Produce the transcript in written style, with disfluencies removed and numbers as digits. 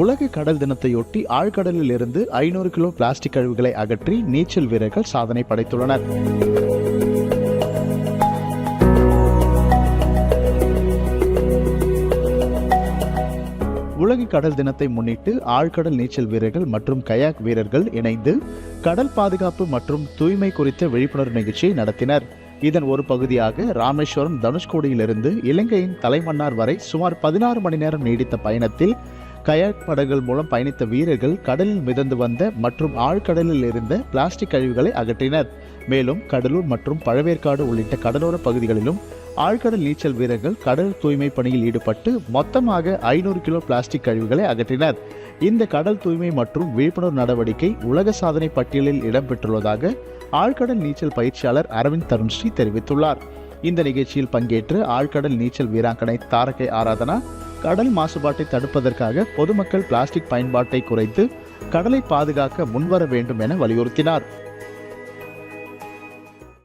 உலக கடல் தினத்தையொட்டி ஆழ்கடலில் இருந்து 500 கிலோ பிளாஸ்டிக் கழிவுகளை அகற்றி நீச்சல் வீரர்கள் சாதனை படைத்துள்ளனர். உலக கடல் தினத்தை முன்னிட்டு ஆழ்கடல் நீச்சல் வீரர்கள் மற்றும் கயாக் வீரர்கள் இணைந்து கடல் பாதுகாப்பு மற்றும் தூய்மை குறித்த விழிப்புணர்வு நிகழ்ச்சியை நடத்தினர். இதன் ஒரு பகுதியாக ராமேஸ்வரம் தனுஷ்கோடியிலிருந்து இலங்கையின் தலைமன்னார் வரை சுமார் 16 மணி நேரம் நீடித்த பயணத்தில் கயாக் படகுகள் மூலம் பயணித்த வீரர்கள் கடலில் மிதந்து வந்த மற்றும் ஆழ்கடலில் இருந்த பிளாஸ்டிக் கழிவுகளை அகற்றினர். மேலும் கடலூர் மற்றும் பழவேற்காடு உள்ளிட்ட கடலோர பகுதிகளிலும் ஆழ்கடல் நீச்சல் வீரர்கள் கடல் தூய்மை பணியில் ஈடுபட்டு மொத்தமாக 500 கிலோ பிளாஸ்டிக் கழிவுகளை அகற்றினர். இந்த கடல் தூய்மை மற்றும் விழிப்புணர்வு நடவடிக்கை உலக சாதனை பட்டியலில் இடம்பெற்றுள்ளதாக ஆழ்கடல் நீச்சல் பயிற்சியாளர் அரவிந்த் தருண்ஸ்ரீ தெரிவித்துள்ளார். இந்த நிகழ்ச்சியில் பங்கேற்று ஆழ்கடல் நீச்சல் வீராங்கனை தாரகை ஆராதனா கடல் மாசுபாட்டை தடுப்பதற்காக பொதுமக்கள் பிளாஸ்டிக் பயன்பாட்டை குறைத்து கடலை பாதுகாக்க முன்வர வேண்டும் என வலியுறுத்தினார்.